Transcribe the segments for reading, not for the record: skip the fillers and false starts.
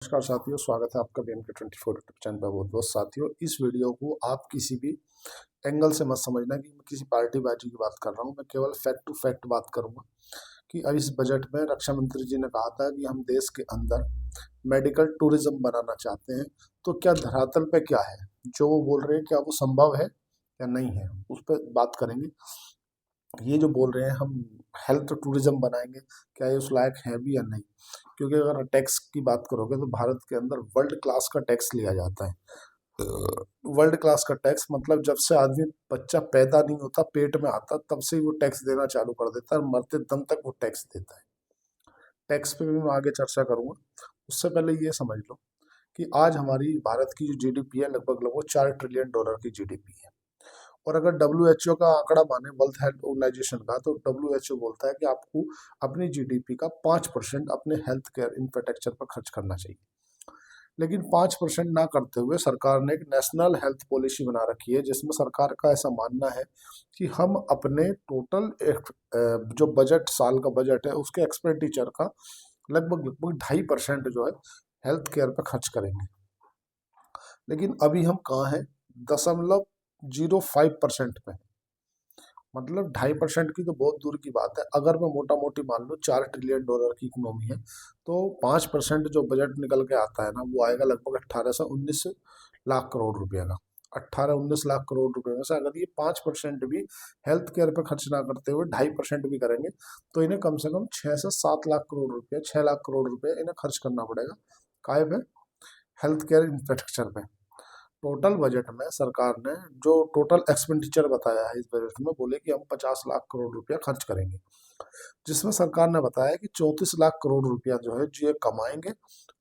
नमस्कार साथियों, स्वागत है आपका BMK24 यूट्यूब चैनल पर। बहुत बहुत साथियों, इस वीडियो को आप किसी भी एंगल से मत समझना कि मैं किसी पार्टी बाजी की बात कर रहा हूं। मैं केवल फैक्ट टू फैक्ट बात करूंगा कि अब इस बजट में रक्षा मंत्री जी ने कहा था कि हम देश के अंदर मेडिकल टूरिज्म बनाना चाहते हैं। तो क्या धरातल पे क्या है जो वो बोल रहे हैं, क्या वो संभव है या नहीं है, उस पर बात करेंगे। ये जो बोल रहे हैं हम हेल्थ टूरिज्म बनाएंगे, क्या ये उस लायक है भी या नहीं? क्योंकि अगर टैक्स की बात करोगे तो भारत के अंदर वर्ल्ड क्लास का टैक्स लिया जाता है। वर्ल्ड क्लास का टैक्स मतलब जब से आदमी बच्चा पैदा नहीं होता, पेट में आता, तब से ही वो टैक्स देना चालू कर देता है और मरते दम तक वो टैक्स देता है। टैक्स पे भी मैं आगे चर्चा करूंगा। उससे पहले ये समझ लो कि आज हमारी भारत की जो जीडीपी है, लगभग 4 ट्रिलियन डॉलर की जीडीपी है। और अगर WHO का आंकड़ा माने, वर्ल्ड हेल्थ ऑर्गेनाइजेशन का, तो WHO बोलता है कि आपको अपनी जीडीपी का 5% अपने हेल्थ केयर इंफ्रास्ट्रक्चर पर खर्च करना चाहिए। लेकिन 5% ना करते हुए सरकार ने एक नेशनल हेल्थ पॉलिसी बना रखी है, जिसमें सरकार का ऐसा मानना है कि हम अपने टोटल जो बजट, साल का बजट है, उसके एक्सपेंडिचर का लगभग 2.5% जो है हेल्थ केयर पर खर्च करेंगे। लेकिन अभी हम कहाँ हैं? 0.05% पे। मतलब 2.5% की तो बहुत दूर की बात है। अगर मैं मोटा मोटी मान लूँ 4 ट्रिलियन डॉलर की इकोनॉमी है, तो 5% जो बजट निकल के आता है ना, वो आएगा लगभग 18 से 19 लाख करोड़ रुपए का। 18-19 लाख करोड़ रुपए में से अगर ये 5% भी हेल्थ केयर पे खर्च ना करते हुए 2.5% भी करेंगे, तो इन्हें कम से कम 6 से 7 लाख करोड़ रुपए, 6 लाख करोड़ रुपए इन्हें खर्च करना पड़ेगा। काय पे? हेल्थ केयर इंफ्रास्ट्रक्चर पे। टोटल बजट में सरकार ने जो टोटल एक्सपेंडिचर बताया है इस बजट में, बोले कि हम 50 लाख करोड़ रुपया खर्च करेंगे, जिसमें सरकार ने बताया कि 34 लाख करोड़ रुपया जो है ये कमाएंगे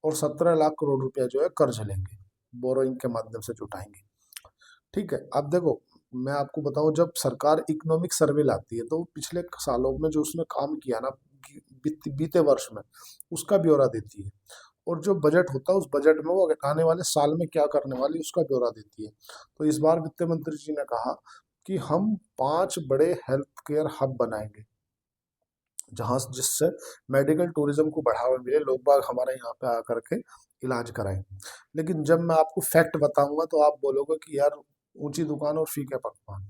और 17 लाख करोड़ रुपया जो है कर्ज लेंगे, बोरोइंग के माध्यम से जुटाएंगे। ठीक है, अब देखो, मैं आपको बताऊं, जब सरकार इकोनॉमिक सर्वे लाती है तो पिछले सालों में जो उसने काम किया ना, बीते वर्ष में, उसका ब्यौरा देती है। और जो बजट होता है, उस बजट में वो आने वाले साल में क्या करने वाली, उसका ब्यौरा देती है। तो इस बार वित्त मंत्री जी ने कहा कि हम 5 बड़े हेल्थ केयर हब बनाएंगे, जहां जिससे मेडिकल टूरिज्म को बढ़ावा मिले, लोग बाग हमारे यहाँ पे आकर के इलाज कराएं। लेकिन जब मैं आपको फैक्ट बताऊंगा तो आप बोलोगे कि यार ऊंची दुकान और फीके पकवान।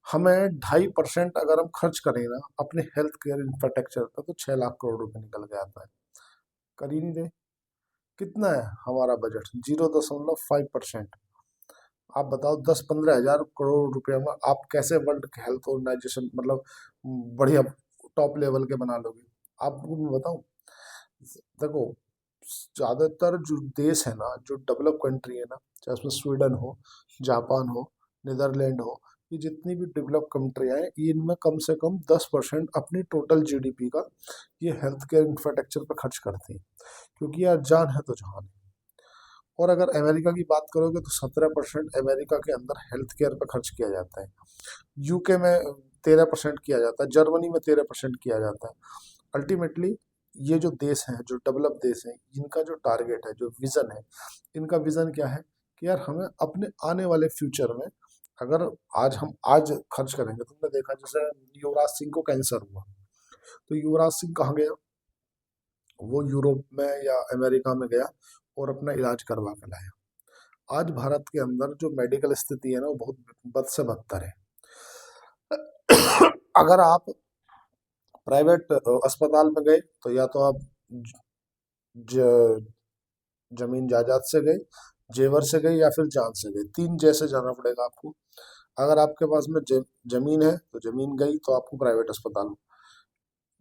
हमें 2.5% अगर हम खर्च करें ना अपने हेल्थ केयर इंफ्रास्ट्रक्चर पर, तो 6 लाख करोड़ रुपए निकल के आता है। कर ही नहीं रहे। कितना है हमारा बजट? 0.5%। आप बताओ, 10-15 हजार करोड़ रुपए में आप कैसे वर्ल्ड हेल्थ ऑर्गेनाइजेशन, मतलब बढ़िया टॉप लेवल के बना लोगे? आपको मैं बताऊं, देखो, ज्यादातर जो देश है ना, जो डेवलप कंट्री है ना, चाहे उसमें स्वीडन हो, जापान हो, नीदरलैंड हो, ये जितनी भी डेवलप कंट्रियां हैं, इनमें कम से कम 10% अपनी टोटल जीडीपी का ये हेल्थ केयर इंफ्रास्ट्रक्चर पर खर्च करती हैं। क्योंकि यार जान है तो जहान है। और अगर अमेरिका की बात करोगे तो 17% अमेरिका के अंदर हेल्थ केयर पर खर्च किया जाता है। यूके में 13% किया जाता है, जर्मनी में 13% किया जाता है। अल्टीमेटली ये जो देश हैं, जो डेवलप देश हैं, इनका जो टारगेट है, जो विजन है, इनका विजन क्या है कि यार हमें अपने आने वाले फ्यूचर में, अगर आज खर्च करेंगे, तुमने देखा जैसे युवराज सिंह को कैंसर हुआ, तो युवराज सिंह कहाँ गया? वो यूरोप में या अमेरिका में गया और अपना इलाज करवा कर लाया। आज भारत के अंदर जो मेडिकल स्थिति है ना, वो बहुत बद से बदतर है। अगर आप प्राइवेट अस्पताल में गए तो या तो आप ज, जमीन जायदाद से गए, जेवर से गए, या फिर जान से गए। 3 जैसे जाना पड़ेगा आपको। अगर आपके पास में जमीन है तो जमीन गई तो आपको प्राइवेट अस्पताल,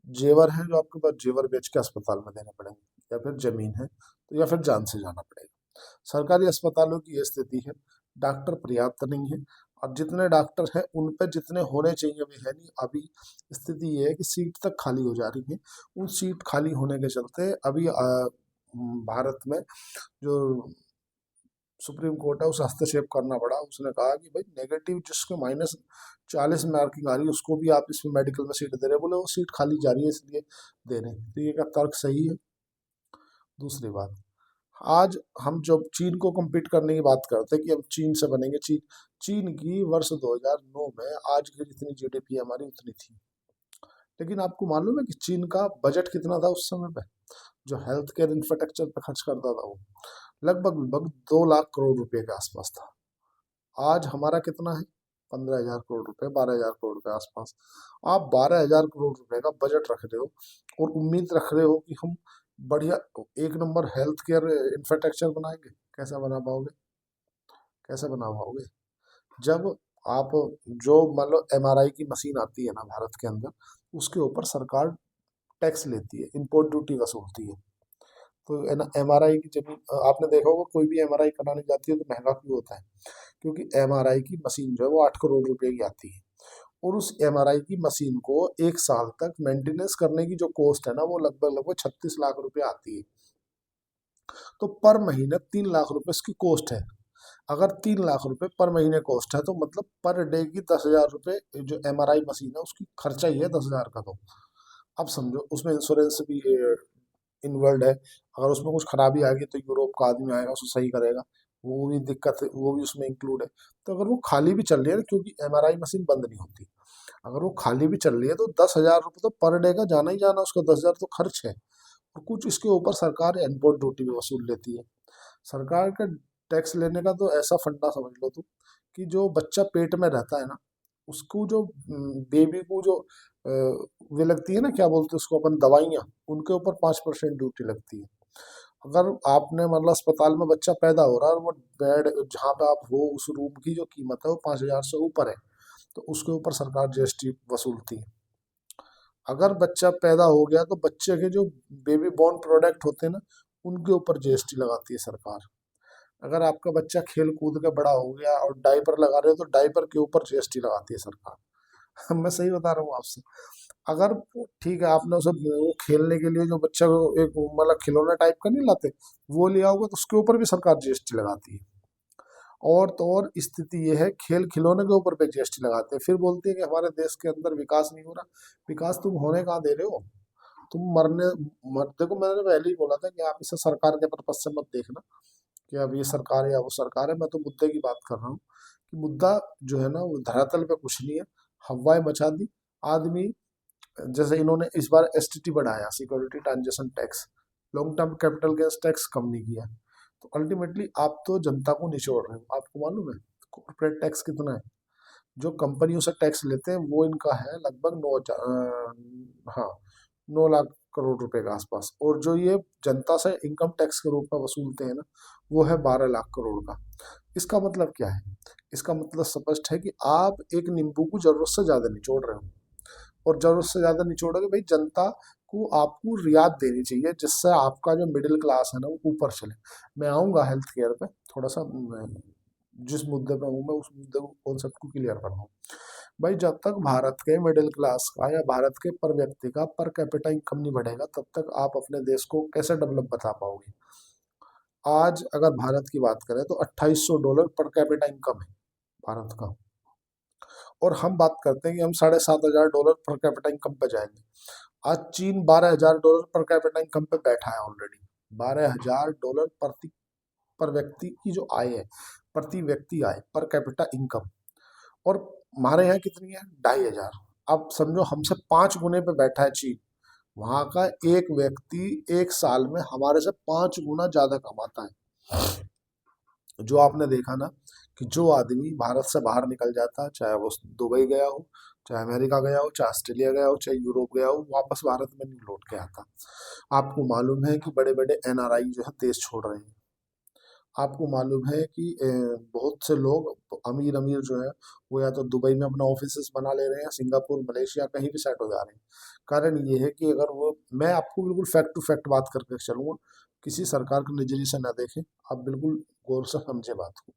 जेवर है जो आपके पास, जेवर बेच के अस्पताल में देने पड़ेंगे, या फिर जमीन है तो, या फिर जान से जाना पड़ेगा। सरकारी अस्पतालों की ये स्थिति है, डॉक्टर पर्याप्त नहीं है, और जितने डॉक्टर हैं उन पे जितने होने चाहिए वे है नहीं। अभी स्थिति ये है कि सीट तक खाली हो जा रही है। उन सीट खाली होने के चलते अभी भारत में जो सुप्रीम कोर्ट है, उसे हस्तक्षेप करना पड़ा। उसने कहा कि भाई नेगेटिव, जिसके -40 मार्किंग आ रही है, उसको भी आप इसमें मेडिकल में सीट दे रहे, बोले वो सीट खाली जा रही है इसलिए दे रहे हैं। तो ये क्या तर्क सही है? दूसरी बात, आज हम जब चीन को compete करने की बात करते हैं कि हम चीन से बनेंगे, चीन की वर्ष 2009 में आज की जितनी जीडीपी हमारी उतनी थी। लेकिन आपको मालूम है कि चीन का बजट कितना था उस समय पे, जो हेल्थ केयर इंफ्रास्ट्रक्चर पे खर्च करता था वो लगभग लगभग 2 लाख करोड़ रुपए के आसपास था। आज हमारा कितना है? 15,000 करोड़ रुपए, 12,000 करोड़ के आसपास। आप 12,000 करोड़ रुपए का बजट रख रहे हो और उम्मीद रख रहे हो कि हम बढ़िया एक नंबर हेल्थ केयर इंफ्रास्ट्रक्चर बनाएंगे। कैसे बना पाओगे? कैसे बना पाओगे जब आप जो मान लो एमआरआई की मशीन आती है ना भारत के अंदर, उसके ऊपर सरकार टैक्स लेती है, इंपोर्ट ड्यूटी वसूलती है। तो है ना, एमआरआई की जब आपने देखा होगा कोई भी एमआरआई कराने जाती है तो महंगा क्यों होता है? क्योंकि एमआरआई की मशीन जो है वो 8 करोड़ रुपए की आती है, और उस एमआरआई की मशीन को 1 साल तक मेंटेनेंस करने की जो कॉस्ट है ना वो लगभग लगभग 36 लाख रुपए आती है। तो पर महीने 3 लाख रुपए इसकी कॉस्ट है। अगर 3 लाख रुपए पर महीने कॉस्ट है तो मतलब पर डे की 10,000 रुपए जो एमआरआई मशीन है उसकी खर्चा ही है 10,000 का। तो अब समझो उसमें इंश्योरेंस भी इन्वॉल्व है। अगर उसमें कुछ खराबी आ गई तो यूरोप का आदमी आएगा उसको सही करेगा, वो भी दिक्कत है, वो भी उसमें इंक्लूड है। तो अगर वो खाली भी चल रही है ना, क्योंकि एमआरआई मशीन बंद नहीं होती, अगर वो खाली भी चल रही है तो 10,000 रुपये तो पर डे का जाना ही जाना, उसका 10,000 तो खर्च है। और कुछ इसके ऊपर सरकार इम्पोर्ट ड्यूटी भी वसूल लेती है। सरकार का टैक्स लेने का तो ऐसा फंडा समझ लो तुम कि जो बच्चा पेट में रहता है ना, उसको जो बेबी को जो वे लगती है ना, क्या बोलते हैं उसको अपन, दवाइयाँ, उनके ऊपर 5% ड्यूटी लगती है। अगर आपने मतलब अस्पताल में बच्चा पैदा हो रहा है और वो बेड जहाँ पे आप हो उस रूम की जो कीमत है वो 5,000 से ऊपर है, तो उसके ऊपर सरकार जीएसटी वसूलती है। अगर बच्चा पैदा हो गया तो बच्चे के जो बेबी बॉर्न प्रोडक्ट होते हैं ना, उनके ऊपर जीएसटी लगाती है सरकार। अगर आपका बच्चा खेल कूद के बड़ा हो गया और डायपर लगा रहे हो तो डायपर के ऊपर जीएसटी लगाती है सरकार। मैं सही बता रहा हूँ आपसे। अगर ठीक है आपने उसे वो खेलने के लिए जो बच्चा को एक मतलब खिलौना टाइप का नहीं लाते, वो लिया होगा तो उसके ऊपर भी सरकार जीएसटी लगाती है। और तो और स्थिति ये है, खेल खिलौने के ऊपर पे जीएसटी लगाते हैं, फिर बोलती है कि हमारे देश के अंदर विकास नहीं हो रहा। विकास तुम होने कहाँ दे रहे हो? तुम देखो मैंने पहले ही बोला था कि आप इसे सरकार के पर्पज से मत देखना कि अब ये सरकार है या वो सरकार है। मैं तो मुद्दे की बात कर रहा हूँ कि मुद्दा जो है ना वो धरातल पे कुछ नहीं है, हवाएं मचा दी आदमी। जैसे इन्होंने इस बार एसटीटी बढ़ाया, security transaction tax, long term capital gains tax कम नहीं किया। तो अल्टीमेटली आप तो जनता को निचोड़ रहे हो। आपको मालूम है कॉर्पोरेट टैक्स कितना है? जो कंपनियों से टैक्स लेते हैं वो इनका है लगभग 9 लाख करोड़ रुपए के आसपास, और जो ये जनता से इनकम टैक्स के रूप में वसूलते हैं ना, वो है 12 लाख करोड़ का। इसका मतलब क्या है? इसका मतलब स्पष्ट है कि आप एक नींबू को जरूरत से ज्यादा निचोड़ रहे हो, और जरूरत से ज्यादा निचोड़ोगे भाई जनता को आपको रियायत देनी चाहिए, जिससे आपका जो मिडिल क्लास है ना वो ऊपर चले। मैं आऊंगा हेल्थ केयर पे थोड़ा सा, जिस मुद्दे पे हूँ मैं उस मुद्दे को कॉन्सेप्ट को क्लियर कर रहा हूँ। भाई जब तक भारत के मिडिल क्लास का या भारत के पर व्यक्ति का पर कैपिटा इनकम नहीं बढ़ेगा तब तक आप अपने देश को कैसे डेवलप बता पाओगे? आज अगर भारत की बात करें तो $2,800 पर कैपिटा इनकम है भारत का, और हम बात करते हैं कि हम $7,500 पर कैपिटा इनकम पे जाएंगे। आज चीन $12,000 पर कैपिटा इनकम पे बैठा है ऑलरेडी। $12,000 प्रति पर व्यक्ति की जो आय है, प्रति व्यक्ति आय पर कैपिटा इनकम, और हमारे यहाँ कितनी है? 2,500। अब समझो हमसे 5 गुने पे बैठा है चीन। वहां का एक व्यक्ति एक साल में हमारे से 5 गुना ज्यादा कमाता है। जो आपने देखा ना कि जो आदमी भारत से बाहर निकल जाता है, चाहे वो दुबई गया हो, चाहे अमेरिका गया हो, चाहे ऑस्ट्रेलिया गया हो, चाहे यूरोप गया हो, वापस भारत में नहीं लौट के आता। आपको मालूम है कि बड़े बड़े एनआरआई जो है देश छोड़ रहे हैं। आपको मालूम है कि बहुत से लोग अमीर अमीर जो है वो या तो दुबई में अपना ऑफिस बना ले रहे हैं, सिंगापुर मलेशिया कहीं भी सेट हो जा रहे हैं। कारण ये है कि अगर वो, मैं आपको बिल्कुल फैक्ट टू फैक्ट बात करके चलूंगा, किसी सरकार के नजरिए से ना देखें, आप बिल्कुल गौर से समझे बात को।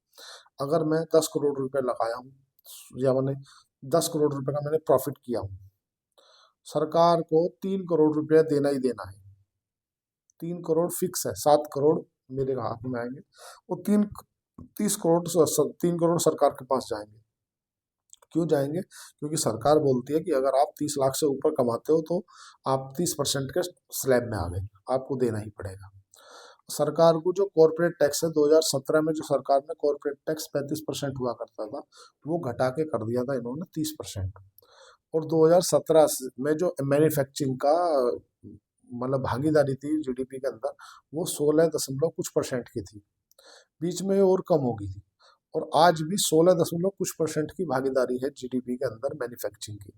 अगर मैं 10 करोड़ रुपए लगाया हूँ या मैंने 10 करोड़ रुपए का मैंने प्रॉफिट किया हूँ, सरकार को 3 करोड़ रुपया देना ही देना है। 3 करोड़ फिक्स है, 7 करोड़ मेरे हाथ में आएंगे। वो 3 करोड़ सरकार के पास जाएंगे। क्यों जाएंगे? क्योंकि सरकार बोलती है कि अगर आप 30 लाख से ऊपर कमाते हो तो आप 30% के स्लैब में आ गए, आपको देना ही पड़ेगा। सरकार को जो कॉर्पोरेट टैक्स है, 2017 में जो सरकार ने कॉर्पोरेट टैक्स 35% हुआ करता था, वो घटा के कर दिया था इन्होंने 30%। और 2017 में जो मैन्युफैक्चरिंग का मतलब भागीदारी थी जीडीपी के अंदर, वो 16 दशमलव कुछ परसेंट की थी। बीच में और कम हो गई थी, और आज भी 16 दशमलव कुछ परसेंट की भागीदारी है जीडीपी के अंदर मैन्युफैक्चरिंग की।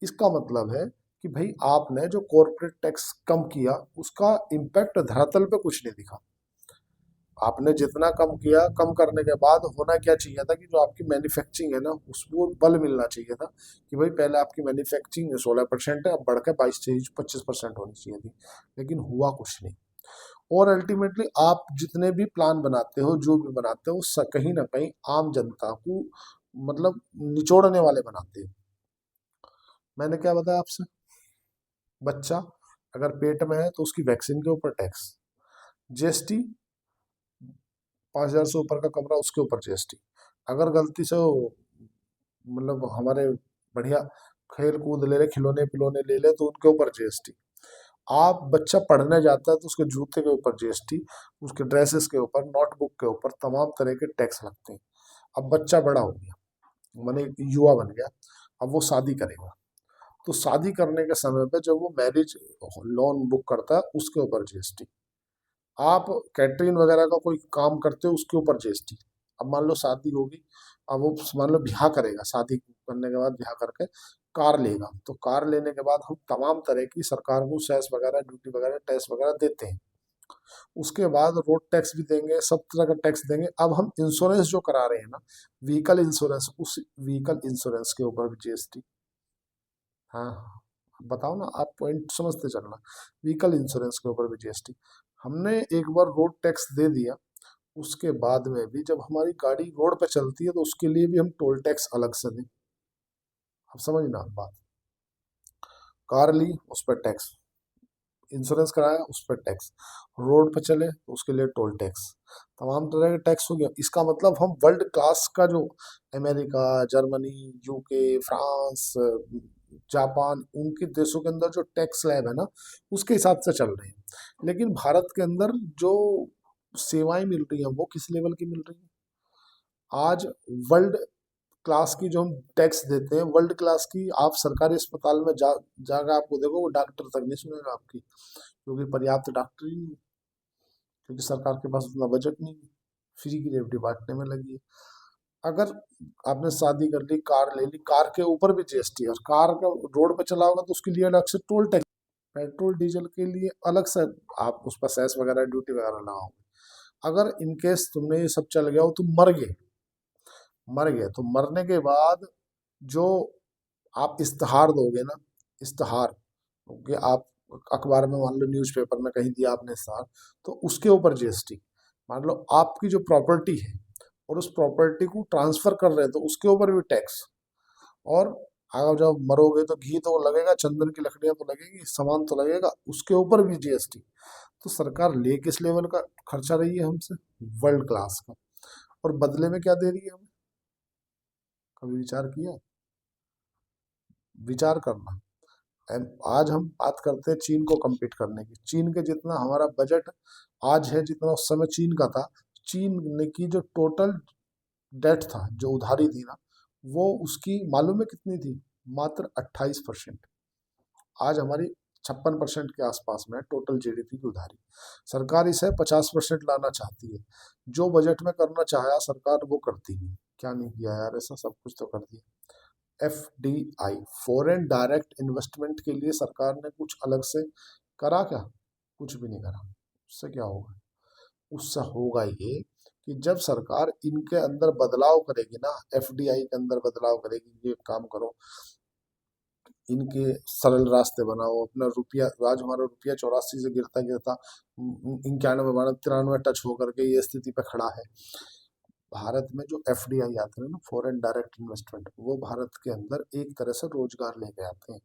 इसका मतलब है कि भाई आपने जो कॉरपोरेट टैक्स कम किया, उसका इम्पैक्ट धरातल पे कुछ नहीं दिखा। आपने जितना कम किया, कम करने के बाद होना क्या चाहिए था कि जो आपकी मैन्युफैक्चरिंग है ना, उसको बल मिलना चाहिए था कि भाई पहले आपकी मैन्युफैक्चरिंग 16% है, अब बढ़ के 22 से 25% होनी चाहिए थी, लेकिन हुआ कुछ नहीं। और अल्टीमेटली आप जितने भी प्लान बनाते हो, जो भी बनाते हो, कहीं ना कहीं आम जनता को मतलब निचोड़ने वाले बनाते हो। मैंने क्या बताया आपसे, बच्चा अगर पेट में है तो उसकी वैक्सीन के ऊपर टैक्स, जीएसटी, 5,000 से ऊपर का कमरा उसके ऊपर जीएसटी। अगर गलती से वो मतलब हमारे बढ़िया खेल कूद ले ले, खिलौने पिलौने ले ले, तो उनके ऊपर जीएसटी। आप बच्चा पढ़ने जाता है तो उसके जूते के ऊपर जीएसटी, उसके ड्रेसेस के ऊपर, नोटबुक के ऊपर तमाम तरह के टैक्स लगते हैं। अब बच्चा बड़ा हो गया, माने युवा बन गया, अब वो शादी करेगा, तो शादी करने के समय पे जब वो मैरिज लोन बुक करता है, उसके ऊपर जीएसटी। आप कैटरिंग वगैरह का कोई काम करते हो, उसके ऊपर जीएसटी। अब मान लो शादी होगी, अब वो मान लो ब्याह करेगा, शादी करने के बाद ब्याह करके कार लेगा, तो कार लेने के बाद हम तमाम तरह की सरकार को सेस वगैरह, ड्यूटी वगैरह, टैक्स वगैरह देते हैं। उसके बाद रोड टैक्स भी देंगे, सब तरह का टैक्स देंगे। अब हम इंश्योरेंस जो करा रहे हैं ना, व्हीकल इंश्योरेंस, उस व्हीकल इंश्योरेंस के ऊपर भी जीएसटी। हाँ, बताओ ना, आप पॉइंट समझते चलना। व्हीकल इंश्योरेंस के ऊपर भी जीएसटी। हमने एक बार रोड टैक्स दे दिया, उसके बाद में भी जब हमारी गाड़ी रोड पे चलती है, तो उसके लिए भी हम टोल टैक्स अलग से दें। अब समझना बात। कार ली, उस पर टैक्स, इंश्योरेंस कराया, उस पर टैक्स, रोड पे चले तो उसके लिए टोल टैक्स, तमाम तरह के टैक्स हो गया। इसका मतलब हम वर्ल्ड क्लास का जो America, Germany, UK, France, Japan, उनके देशों के अंदर जो टैक्स स्लैब है ना, उसके हिसाब से चल रहे हैं। लेकिन भारत के अंदर जो सेवाएं मिल रही हैं, वो किस लेवल की मिल रही हैं? आज वर्ल्ड क्लास की जो हम टैक्स देते हैं, वर्ल्ड क्लास की, आप सरकारी अस्पताल में जाकर आपको देखो, वो डॉक्टर तक नहीं सुनेगा आपकी, क्योंकि पर्याप्त डॉक्टर ही नहीं है, क्योंकि सरकार के पास उतना बजट नहीं है, फ्री की रेवटी बांटने में लगी है। अगर आपने शादी कर ली, कार ले ली, कार के ऊपर भी जीएसटी, और कार का रोड पे चला होगा तो उसके लिए अलग से टोल टैक्स, पेट्रोल डीजल के लिए अलग से आप उस पर सेस वगैरह, ड्यूटी वगैरह लगाओगे। अगर इनकेस तुमने ये सब चल गया हो, तुम मर गए, मर गए तो मरने के बाद जो आप इश्तहार दोगे ना, इश्तहार कि आप अखबार में, मान लो न्यूज़पेपर में कहीं दिया आपने इश्तहार, तो उसके ऊपर जीएसटी। मान लो आपकी जो प्रॉपर्टी है, और उस प्रॉपर्टी को ट्रांसफर कर रहे हैं, तो उसके ऊपर भी टैक्स। और अगर जब मरोगे तो घी तो लगेगा, चंदन की लकड़ियां तो लगेगी, सामान तो लगेगा, उसके ऊपर भी जीएसटी। तो सरकार ले किस लेवल का खर्चा रही है हमसे? वर्ल्ड क्लास का। और बदले में क्या दे रही है हमें? कभी विचार किया? विचार करना। आज हम बात करते हैं चीन को compete करने की। चीन के जितना हमारा बजट आज है, जितना उस समय चीन का था, चीन ने की जो टोटल डेट था, जो उधारी थी ना, वो उसकी मालूम है कितनी थी? मात्र 28%। आज हमारी 56% के आसपास में टोटल जीडीपी की उधारी। सरकार इसे 50% लाना चाहती है। जो बजट में करना चाहा सरकार, वो करती नहीं। क्या नहीं किया यार, ऐसा सब कुछ तो कर दिया। एफडीआई, फॉरेन डायरेक्ट इन्वेस्टमेंट के लिए सरकार ने कुछ अलग से करा क्या? कुछ भी नहीं करा। उससे क्या होगा? उससे होगा ये कि जब सरकार इनके अंदर बदलाव करेगी ना, एफडीआई के अंदर बदलाव करेगी, ये काम करो, इनके सरल रास्ते बनाओ, अपना रुपया, आज हमारा रुपया 84 से गिरता गिरता 91, 93 टच होकर के ये स्थिति पे खड़ा है। भारत में जो एफडीआई आते हैं ना, फॉरेन डायरेक्ट इन्वेस्टमेंट, वो भारत के अंदर एक तरह से रोजगार लेके आते हैं।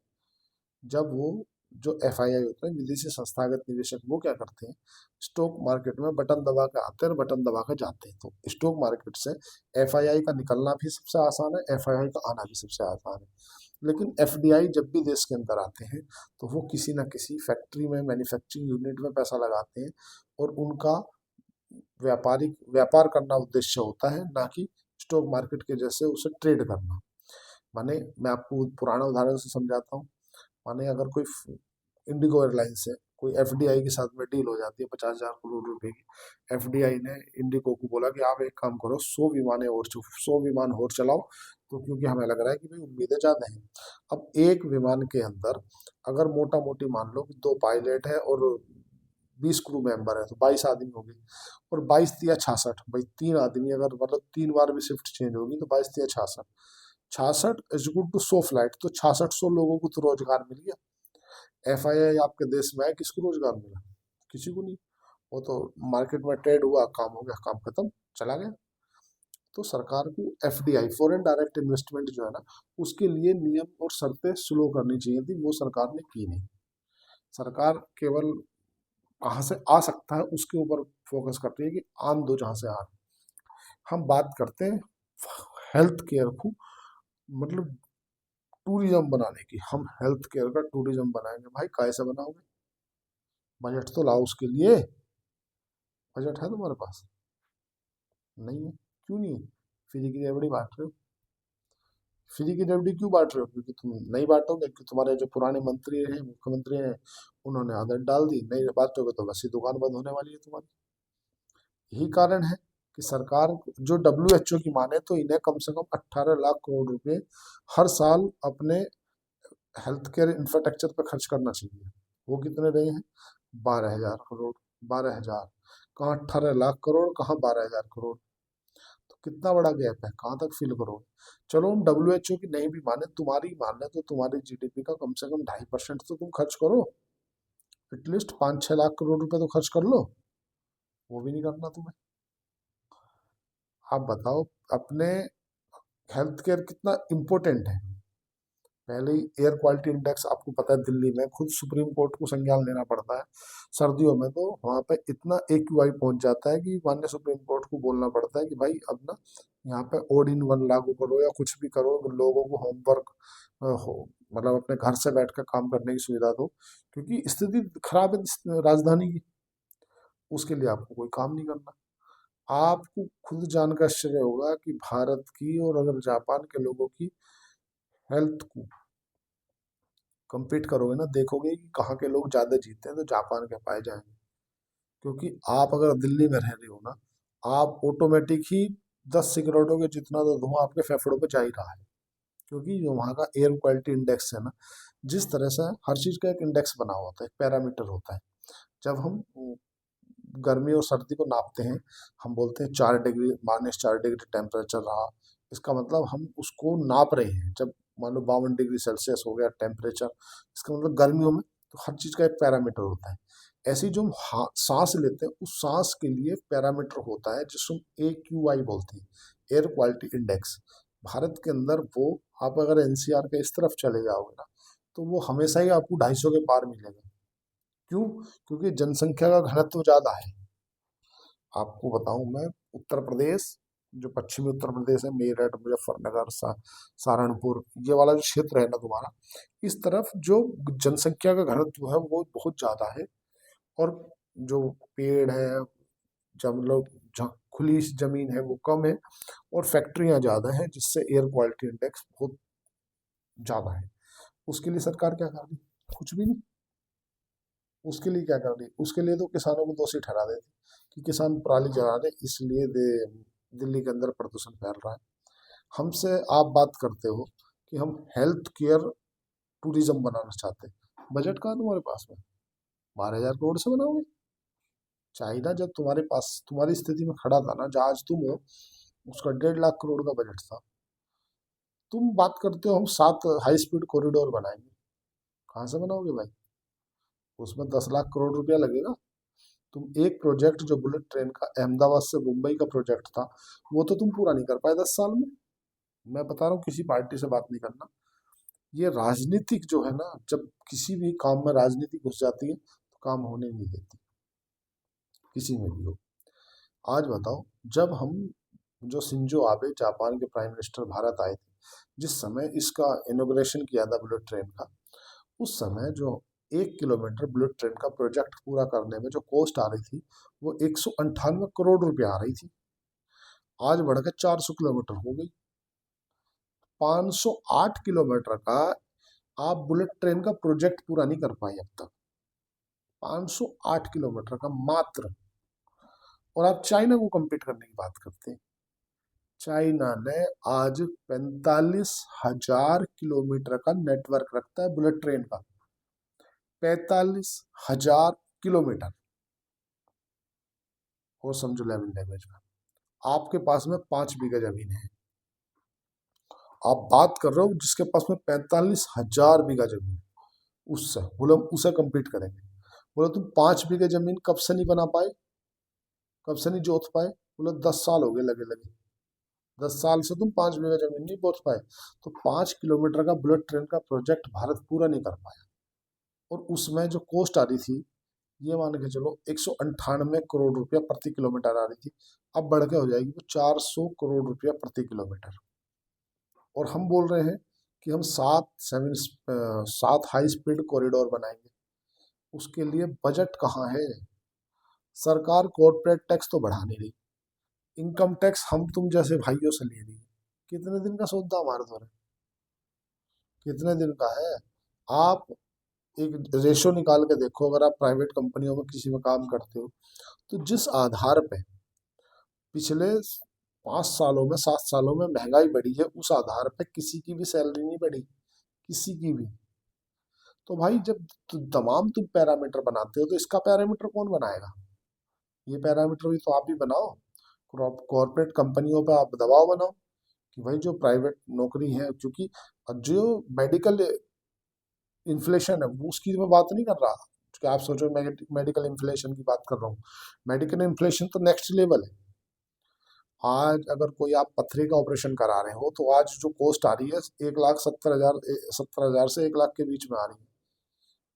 जब वो जो एफआईआई होते हैं, विदेशी संस्थागत निवेशक, वो क्या करते हैं, स्टॉक मार्केट में बटन दबा के आते हैं और बटन दबा के जाते हैं। तो स्टॉक मार्केट से एफआईआई का निकलना भी सबसे आसान है, एफआईआई का आना भी सबसे आसान है। लेकिन एफडीआई जब भी देश के अंदर आते हैं, तो वो किसी ना किसी फैक्ट्री में, मैन्युफैक्चरिंग यूनिट में पैसा लगाते हैं, और उनका व्यापार करना उद्देश्य होता है, ना कि स्टॉक मार्केट के जैसे उसे ट्रेड करना। माने मैं आपको पुराना उदाहरण से समझाता हूँ। माने अगर कोई इंडिगो एयरलाइंस है, कोई एफडीआई के साथ में डील हो जाती है 50,000 करोड़ रुपए की। एफडीआई ने इंडिगो को बोला कि आप एक काम करो, 100 विमानें और 100 विमान और चलाओ, तो क्योंकि हमें लग रहा है कि भाई उम्मीदें ज्यादा हैं। अब एक विमान के अंदर अगर मोटा मोटी मान लो कि 2 पायलट है और 20 क्रू मेंबर है, तो 22 आदमी हो गए। और 22 तिया 66, भाई 3 आदमी अगर मतलब 3 बार भी शिफ्ट चेंज होगी तो 22 तिया 66, 66 इज इक्वल टू 100 फ्लाइट, तो 6600 लोगों को तो रोजगार मिल गया। एफआईआई आपके देश में है, किसको रोजगार मिला? किसी को नहीं। वो तो मार्केट में ट्रेड हुआ, काम हो गया, काम खत्म, चला गया। तो सरकार को एफडीआई, फॉरेन डायरेक्ट इन्वेस्टमेंट जो है ना, उसके लिए नियम और शर्तें स्लो करनी चाहिए थी, वो सरकार ने की नहीं। सरकार केवल कहाँ से आ सकता है उसके ऊपर फोकस करती है कि आन दो जहाँ से आ। हम बात करते हैं हेल्थ केयर को, मतलब टूरिज्म बनाने की। हम हेल्थ केयर का टूरिज्म बनाएंगे, भाई कैसे बनाओगे? बजट तो लाओ उसके लिए। बजट है तुम्हारे पास? नहीं है। क्यों नहीं है? फ्री की रेवड़ी बांट रहे हो। फ्री की रेवड़ी क्यों बांट रहे हो? क्योंकि तुम नहीं बांटोगे, कि तुम्हारे जो पुराने मंत्री हैं, मुख्यमंत्री हैं, उन्होंने आदत डाल दी, नहीं बांटोगे तो बस ही दुकान बंद होने वाली है तुम्हारी। यही कारण है कि सरकार, जो WHO की माने तो इन्हें कम से कम 18 लाख करोड़ रुपए हर साल अपने हेल्थ केयर इंफ्रास्ट्रक्चर पर खर्च करना चाहिए। वो कितने रहे हैं? 12,000 करोड़। 12,000 कहाँ 18 लाख करोड़, कहाँ 12,000 करोड़। तो कितना बड़ा गैप है, कहाँ तक फिल करोगे? चलो हम WHO की नहीं भी माने, तुम्हारी माने तो तुम्हारी जीडीपी का कम से कम 2.5% तो तुम खर्च करो। एटलीस्ट 5-6 लाख करोड़ रुपए तो खर्च कर लो। वो भी नहीं करना तुम्हें। आप बताओ, अपने हेल्थ केयर कितना इम्पोर्टेंट है। पहले ही एयर क्वालिटी इंडेक्स, आपको पता है दिल्ली में खुद सुप्रीम कोर्ट को संज्ञान लेना पड़ता है सर्दियों में, तो वहाँ पे इतना AQI पहुंच जाता है कि माननीय सुप्रीम कोर्ट को बोलना पड़ता है कि भाई अब ना यहाँ पे ऑल इन वन लागू करो या कुछ भी करो, लोगों को होमवर्क हो, मतलब अपने घर से बैठ कर काम करने की सुविधा दो, क्योंकि स्थिति खराब है राजधानी की। उसके लिए आपको कोई काम नहीं करना। आपको खुद जानकर आश्चर्य होगा कि भारत की और अगर जापान के लोगों की हेल्थ को कंपीट करोगे ना, देखोगे कि कहाँ के लोग ज्यादा जीते हैं, तो जापान के पाए जाएंगे। क्योंकि आप अगर दिल्ली में रह रहे हो ना, आप ऑटोमेटिक ही 10 सिगरेटों के जितना तो धुआं आपके फेफड़ों पे जा ही रहा है। क्योंकि जो वहाँ का एयर क्वालिटी इंडेक्स है ना, जिस तरह से हर चीज का एक इंडेक्स बना हुआ होता है, एक पैरामीटर होता है। जब हम गर्मी और सर्दी को नापते हैं, हम बोलते हैं 4 डिग्री, -4 डिग्री टेम्परेचर रहा, इसका मतलब हम उसको नाप रहे हैं। जब मान लो 52 डिग्री सेल्सियस हो गया टेम्परेचर, इसका मतलब गर्मियों में, तो हर चीज का एक पैरामीटर होता है। ऐसे ही जो हम सांस लेते हैं, उस सांस के लिए पैरामीटर होता है जिसको हम AQI बोलते हैं, एयर क्वालिटी इंडेक्स। भारत के अंदर वो, आप अगर NCR के इस तरफ चले जाओगे ना, तो वो हमेशा ही आपको 250 के पार मिलेगा। क्यों? क्योंकि जनसंख्या का घनत्व ज्यादा है। आपको बताऊं मैं, उत्तर प्रदेश, जो पश्चिमी उत्तर प्रदेश है, मेरठ, मुजफ्फरनगर, सहारनपुर, ये वाला जो क्षेत्र है ना तुम्हारा, इस तरफ जो जनसंख्या का घनत्व है वो बहुत ज्यादा है। और जो पेड़ है, जब लोग, जहाँ खुली जमीन है वो कम है, और फैक्ट्रियां ज्यादा हैं, जिससे एयर क्वालिटी इंडेक्स बहुत ज्यादा है। उसके लिए सरकार क्या कर रही? कुछ भी नहीं। उसके लिए क्या कर रही? उसके लिए तो किसानों को दोषी ठहरा देती कि किसान पराली जला रहे, इसलिए दिल्ली के अंदर प्रदूषण फैल रहा है। हमसे आप बात करते हो कि हम हेल्थ केयर टूरिज्म बनाना चाहते हैं, बजट कहाँ तुम्हारे पास में? 12,000 करोड़ से बनाओगे? चाइना जब तुम्हारे पास, तुम्हारी स्थिति में खड़ा था ना, जहाँ आज तुम हो, उसका 1.5 लाख करोड़ का बजट था। तुम बात करते हो हम 7 हाई स्पीड कॉरिडोर बनाएंगे। कहाँ से बनाओगे भाई? उसमें 10 लाख करोड़ रुपया लगेगा। तुम एक प्रोजेक्ट जो बुलेट ट्रेन का अहमदाबाद से मुंबई का प्रोजेक्ट था, वो तो तुम पूरा नहीं कर पाए 10 साल में। मैं बता रहा हूँ, किसी पार्टी से बात नहीं करना। ये राजनीतिक जो है ना, जब किसी भी काम में राजनीति घुस जाती है तो काम होने नहीं देती, किसी में भी हो। आज बताओ, जब हम, जो शिंजो आबे जापान के प्राइम मिनिस्टर भारत आए थे, जिस समय इसका इनोग्रेशन किया था बुलेट ट्रेन का, उस समय जो 1 किलोमीटर बुलेट ट्रेन का प्रोजेक्ट पूरा करने में जो कॉस्ट आ रही थी, वो 198 करोड़ रुपया आ रही थी। आज बढ़कर 400 किलोमीटर हो गई। 508 किलोमीटर का आप बुलेट ट्रेन का प्रोजेक्ट पूरा नहीं कर पाए अब तक। 508 किलोमीटर का मात्र। और आप चाइना को compete करने की बात करते हैं। चाइना ने आज 45,000 किलोमीटर का नेटवर्क रखता है बुलेट ट्रेन का। 45,000 किलोमीटर। वो समझो लेवल लैंग्वेज में। आपके पास में 5 बीघा जमीन है। आप बात कर रहे हो जिसके पास में 45,000 बीघा जमीन है, उससे बोलो हम उसे compete करेंगे। बोलो तुम 5 बीघे जमीन कब से नहीं बना पाए, कब से नहीं जोत पाए? बोलो 10 साल हो गए लगे लगे। 10 साल से तुम 5 बीघा जमीन नहीं जोत पाए। तो 5 किलोमीटर का बुलेट ट्रेन का प्रोजेक्ट भारत पूरा नहीं कर पाया। और उसमें जो कॉस्ट आ रही थी, ये मान के चलो 198 करोड़ रुपया प्रति किलोमीटर आ रही थी। अब बढ़ के हो जाएगी वो 400 करोड़ रुपया प्रति किलोमीटर। और हम बोल रहे हैं कि हम 7 हाई स्पीड कॉरिडोर बनाएंगे। उसके लिए बजट कहाँ है? सरकार कॉर्पोरेट टैक्स तो बढ़ा नहीं रही, इनकम टैक्स हम तुम जैसे भाइयों से ले रही है। कितने दिन का सौदा हमारे द्वारा? कितने दिन का है? आप एक रेशो निकाल के देखो, अगर आप प्राइवेट कंपनियों में किसी में काम करते हो, तो जिस आधार पे पिछले 5 सालों में 7 सालों में महंगाई बढ़ी है, उस आधार पे किसी की भी सैलरी नहीं बढ़ी, किसी की भी। तो भाई जब तमाम तुम पैरामीटर बनाते हो, तो इसका पैरामीटर कौन बनाएगा? ये पैरामीटर भी तो आप ही बनाओ। कॉर्पोरेट कंपनियों पे आप दबाव बनाओ कि भाई जो प्राइवेट नौकरी है, क्योंकि जो मेडिकल इन्फ्लेशन है वो उसकी मैं बात नहीं कर रहा, क्योंकि आप सोचो मेडिकल इन्फ्लेशन की बात कर रहा हूँ। मेडिकल इन्फ्लेशन तो नेक्स्ट लेवल है। आज अगर कोई आप पथरी का ऑपरेशन करा रहे हो, तो आज जो कॉस्ट आ रही है 1,70,000 70,000 से 1 लाख के बीच में आ रही है।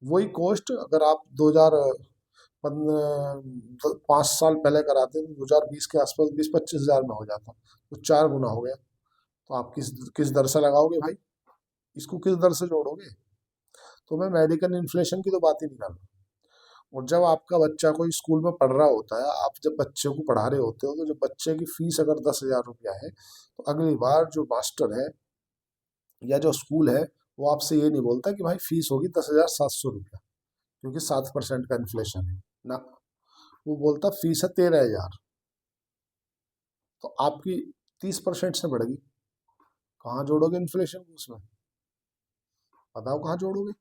वही कॉस्ट अगर आप 5 साल पहले कराते तो 2020 के आसपास 20-25 हजार में हो जाता, तो 4 गुना हो गया। तो आप किस किस दर से लगाओगे भाई? इसको किस दर से जोड़ोगे? तो मैं मेडिकल इन्फ्लेशन की तो बात ही नहीं कर रहा। और जब आपका बच्चा कोई स्कूल में पढ़ रहा होता है, आप जब बच्चे को पढ़ा रहे होते हो, तो जब बच्चे की फीस अगर 10,000 रुपया है, तो अगली बार जो मास्टर है या जो स्कूल है, वो आपसे ये नहीं बोलता कि भाई फीस होगी 10,700 रुपया, क्योंकि 7% का इन्फ्लेशन है ना। वो बोलता फीस है 13,000। तो आपकी 30% से बढ़ेगी। कहाँ जोड़ोगे इन्फ्लेशन को उसमें? बताओ कहाँ जोड़ोगे?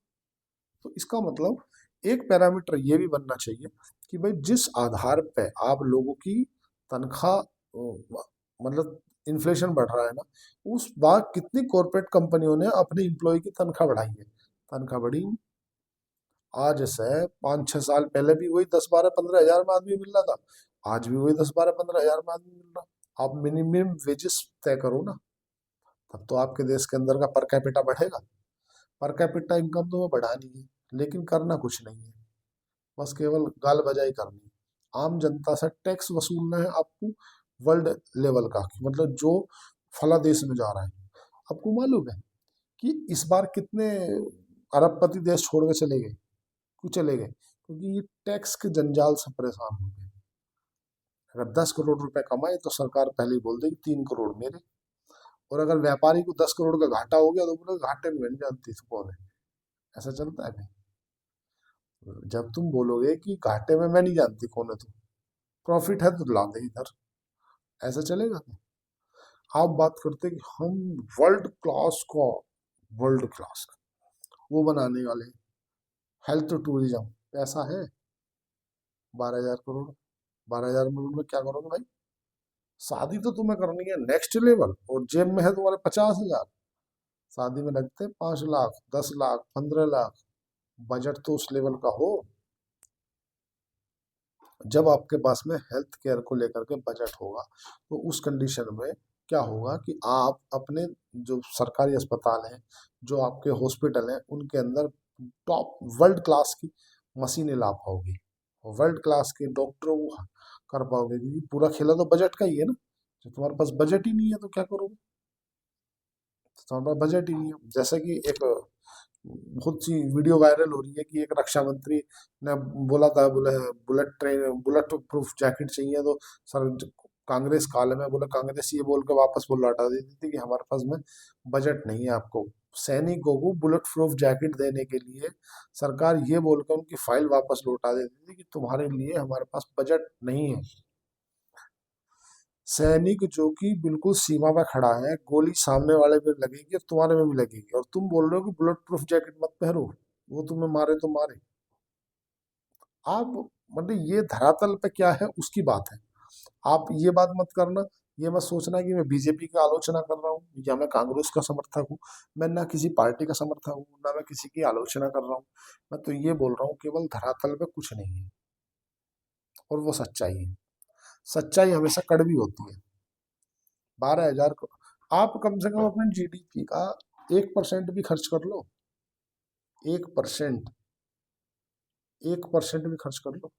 तो इसका मतलब एक पैरामीटर ये भी बनना चाहिए कि भाई जिस आधार पे आप लोगों की तनख्वाह मतलब इन्फ्लेशन बढ़ रहा है ना, उस बार कितनी कॉर्पोरेट कंपनियों ने अपने एम्प्लॉय की तनख्वाह बढ़ाई है? तनख्वाह बढ़ी। आज से 5-6 साल पहले भी वही 10-12-15 हजार में आदमी मिल रहा था। आज भी वही 10-12-15 हजार में आदमी मिल रहा। आप मिनिमम वेजेस तय करो ना, तब तो आपके देश के अंदर का पर कैपिटा बढ़ेगा। पर कैपिटा इनकम तुम्हें बढ़ानी है, लेकिन करना कुछ नहीं है, बस केवल गाल बजाई करनी है। आम जनता से टैक्स वसूलना है आपको वर्ल्ड लेवल का, मतलब जो फला देश में जा रहा है। आपको मालूम है कि इस बार कितने अरबपति देश छोड़ के चले गए? क्यों चले गए? क्योंकि ये टैक्स के जंजाल से परेशान हो गए। अगर 10 करोड़ रुपए कमाए, तो सरकार पहले ही बोल देगी 3 करोड़ मेरे। और अगर व्यापारी को 10 करोड़ का घाटा हो गया, तो बोले घाटे में नहीं जानती तू कौन है। ऐसा चलता है भाई। जब तुम बोलोगे कि घाटे में मैं नहीं जानती कौन है तू, प्रॉफिट है तो ला दे इधर, ऐसा चलेगा क्या? आप बात करते कि हम वर्ल्ड क्लास को, वर्ल्ड क्लास वो बनाने वाले, हेल्थ टूरिज्म, पैसा है 12,000 करोड़। 12,000 करोड़ में क्या करोगे भाई? शादी तो तुम्हें करनी है नेक्स्ट लेवल, और जेब में है तुम्हारे 50,000। शादी में लगते 5 लाख, 10 लाख, 15 लाख। बजट तो उस लेवल का हो। जब आपके पास में हेल्थ केयर को लेकर के बजट होगा, तो उस कंडीशन में क्या होगा कि आप अपने जो सरकारी अस्पताल हैं, जो आपके हॉस्पिटल हैं, उनके अंदर टॉप वर्ल्ड क्लास की मशीनें ला पाओगे, वर्ल्ड क्लास के डॉक्टरों को कर पाओगे, क्योंकि पूरा खेला तो बजट का ही है ना। तो तुम्हारे पास बजट ही नहीं है तो क्या करोगे? तो तुम्हारे पास बजट ही नहीं है। जैसे कि एक बहुत सी वीडियो वायरल हो रही है कि एक रक्षा मंत्री ने बोला था, बोले bullet train bullet proof jacket चाहिए, तो सर कांग्रेस काल में बोला, कांग्रेस ये बोल के वापस वो लौटा देती थी कि हमारे पास में बजट नहीं है आपको सैनिकों को बुलेट प्रूफ जैकेट देने के लिए। सरकार ये बोलकर उनकी फाइल वापस लौटा देती थी कि तुम्हारे लिए हमारे पास बजट नहीं है। सैनिक जो कि बिल्कुल सीमा पे खड़ा है, गोली सामने वाले पे लगेगी और तुम्हारे में भी लगेगी, और तुम बोल रहे हो कि बुलेट प्रूफ जैकेट मत पहनो, वो तुम्हें मारे तो मारे। आप मतलब ये धरातल पे क्या है उसकी बात है। आप ये बात मत करना, ये मत सोचना कि मैं बीजेपी की आलोचना कर रहा हूँ या मैं कांग्रेस का समर्थक हूँ। मैं ना किसी पार्टी का समर्थक हूँ, ना मैं किसी की आलोचना कर रहा हूँ। मैं तो ये बोल रहा हूँ केवल धरातल पे कुछ नहीं है, और वो सच्चाई है। सच्चाई हमेशा कड़वी होती है। 12,000 आप कम से कम अपने जीडीपी का 1% भी खर्च कर लो। 1%, 1% भी खर्च कर लो,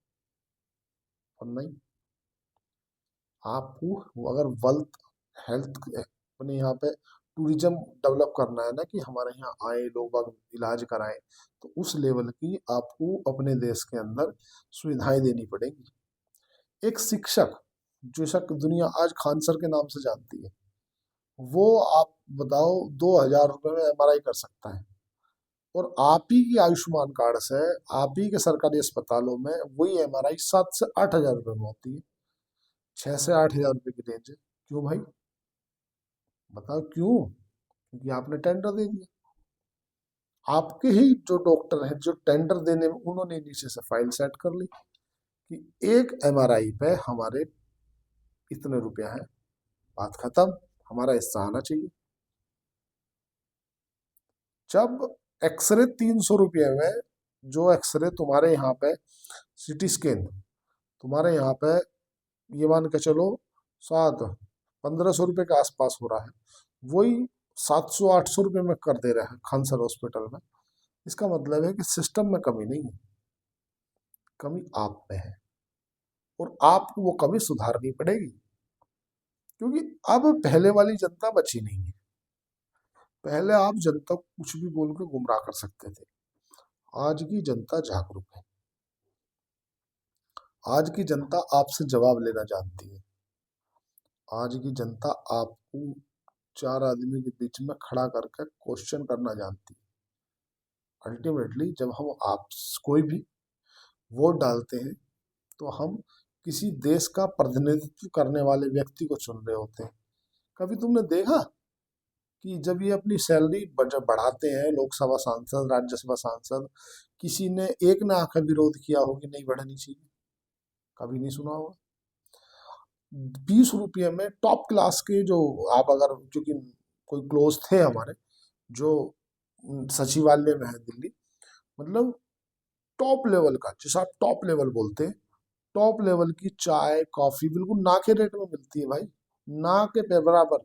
और नहीं। आपको अगर वेल्थ, हेल्थ अपने यहाँ पे टूरिज्म डेवलप करना है ना, कि हमारे यहाँ आए लोग बाग इलाज कराएं, तो उस लेवल की आपको अपने देश के अंदर सुविधाएं देनी पड़ेगी। एक शिक्षक, जो शक दुनिया आज खान सर के नाम से जानती है, वो आप बताओ 2,000 रुपये में एमआरआई कर सकता है, और आप ही की आयुष्मान कार्ड से आप ही के सरकारी अस्पतालों में वही एमआरआई 7 से 8 हजार रुपये में होती है। 6 से 8 हजार रुपये की रेंज है। क्यों भाई, बताओ क्यों? क्योंकि आपने टेंडर दे दिया। आपके ही जो डॉक्टर हैं जो टेंडर देने में, उन्होंने नीचे से फाइल सेट कर ली कि एक एमआरआई पे हमारे इतने रुपया है, बात खत्म, हमारा हिस्सा आना चाहिए। जब एक्सरे 300 रुपये में, जो एक्सरे तुम्हारे यहाँ पे सिटी स्कैन तुम्हारे यहाँ पे ये मान के चलो 1500 रुपये के आसपास हो रहा है, वही 700-800 रुपये में कर दे रहे हैं खानसर हॉस्पिटल में। इसका मतलब है कि सिस्टम में कमी नहीं है, कमी आप में है, और आपको वो कमी सुधारनी पड़ेगी। क्योंकि अब पहले वाली जनता बची नहीं है। पहले आप जनता को कुछ भी बोल के गुमराह कर सकते थे। आज की जनता जागरूक है। आज की जनता आपसे जवाब लेना जानती है। आज की जनता आपको 4 आदमी के बीच में खड़ा करके क्वेश्चन करना जानती है। अल्टीमेटली जब हम आप कोई भी वोट डालते हैं, तो हम किसी देश का प्रतिनिधित्व करने वाले व्यक्ति को चुन रहे होते हैं। कभी तुमने देखा कि जब ये अपनी सैलरी जब बढ़ाते हैं, लोकसभा सांसद, राज्यसभा सांसद, किसी ने एक ने आकर विरोध किया हो कि नहीं बढ़नी चाहिए? कभी नहीं सुना होगा। 20 रुपये में टॉप क्लास के, जो आप अगर, क्योंकि कोई क्लोज थे हमारे जो सचिवालय में है दिल्ली, मतलब टॉप लेवल का, जिसे आप टॉप लेवल बोलते हैं, टॉप लेवल की चाय कॉफी बिल्कुल ना के रेट में मिलती है भाई, ना के पे बराबर।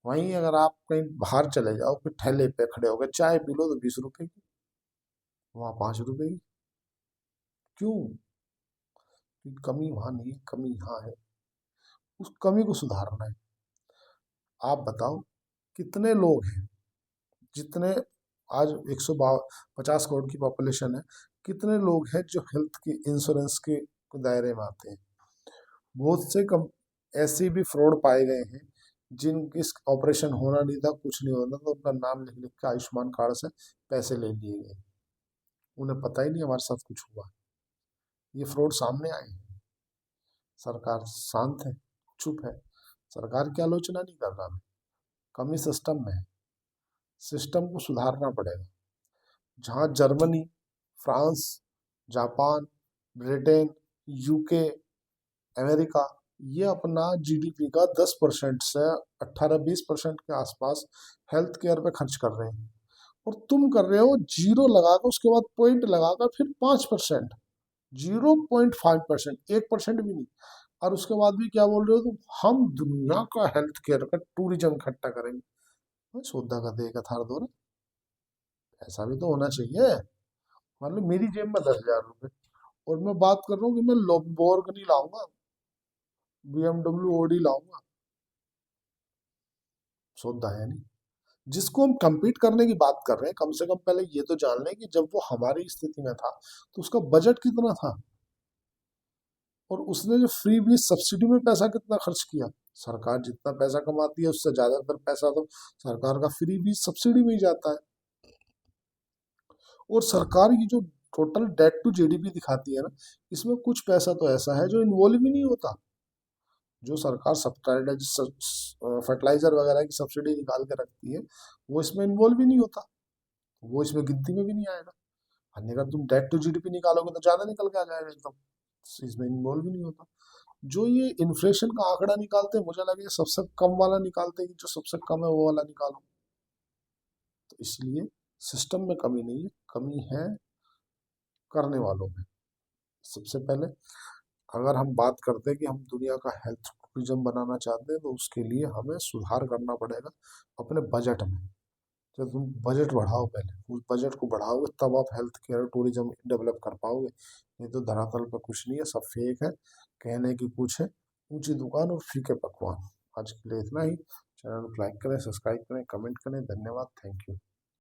वहीं अगर आप कहीं बाहर चले जाओ, फिर ठेले पे खड़े हो गए चाय पी लो, तो 20 रुपए की, वहाँ 5 रुपए की। क्यों? क्योंकि कमी वहां नहीं, कमी यहाँ है। उस कमी को सुधारना है। आप बताओ कितने लोग हैं, जितने आज 150 करोड़ की पॉपुलेशन है, कितने लोग हैं जो हेल्थ की इंश्योरेंस के दायरे में आते हैं? बहुत से कम ऐसे भी फ्रॉड पाए गए हैं, जिनकी ऑपरेशन होना नहीं था, कुछ नहीं होना था, उनका नाम लिख लिख के आयुष्मान कार्ड से पैसे ले लिए गए। उन्हें पता ही नहीं हमारे साथ कुछ हुआ। ये फ्रॉड सामने आए हैं। सरकार शांत है, चुप है। सरकार की आलोचना नहीं कर रहा मैं, कमी सिस्टम में है। सिस्टम को सुधारना पड़ेगा। जहाँ Germany, France, Japan, Britain, UK, America, ये अपना जीडीपी का 10% से 18-20% के आसपास हेल्थ केयर पे खर्च कर रहे हैं, और तुम कर रहे हो जीरो लगाकर, उसके बाद पॉइंट लगाकर फिर 5%, 0.5%, 1% भी नहीं। और उसके बाद भी क्या बोल रहे हो तुम, हम दुनिया का हेल्थ केयर का टूरिज्म इकट्ठा करेंगे। मैं सोदा का देगा थार दो, ऐसा भी तो होना चाहिए। मतलब मेरी जेब में 10,000 रुपये, और मैं बात कर रहा हूँ कि मैं बोर्ग नहीं लाऊंगा, BMW ओडी लाऊंगा। सौदा है नहीं। जिसको हम compete करने की बात कर रहे हैं, कम से कम पहले ये तो जान लें कि जब वो हमारी स्थिति में था, तो उसका बजट कितना था, और उसने जो फ्री बीज सब्सिडी में पैसा कितना खर्च किया, सरकार जितना पैसा कमाती है उससे ज्यादातर पैसा तो सरकार का फ्री बीज सब्सिडी में ही जाता है। और सरकार की जो टोटल डेट टू जीडीपी दिखाती है ना, इसमें कुछ पैसा तो ऐसा है जो इन्वॉल्व ही नहीं होता। जो सरकार फर्टिलाइजर वगैरह की सब्सिडी निकाल के रखती है, वो इसमें इन्वॉल्व ही नहीं होता, वो इसमें गिनती में भी नहीं आएगा। अन्य अगर तुम डेट टू जीडीपी निकालोगे तो ज्यादा निकल के आ जाएगा एकदम, इसमें इन्वॉल्व ही नहीं होता। जो ये इन्फ्लेशन का आंकड़ा निकालते हैं, मुझे लगे सबसे कम वाला निकालते हैं कि जो सबसे कम है वो वाला निकालो। तो इसलिए सिस्टम में कमी नहीं है, कमी है करने वालों में। सबसे पहले अगर हम बात करते हैं कि हम दुनिया का हेल्थ टूरिज्म बनाना चाहते हैं, तो उसके लिए हमें सुधार करना पड़ेगा अपने बजट में। तो तुम बजट बढ़ाओ, पहले उस बजट को बढ़ाओगे तब आप हेल्थ केयर टूरिज्म डेवलप कर पाओगे। नहीं तो धरातल पर कुछ नहीं है, सब फेक है, कहने की कुछ है, ऊंची दुकान और फीके पकवान। आज के लिए इतना ही। चैनल को लाइक करें, सब्सक्राइब करें, कमेंट करें। धन्यवाद, थैंक यू।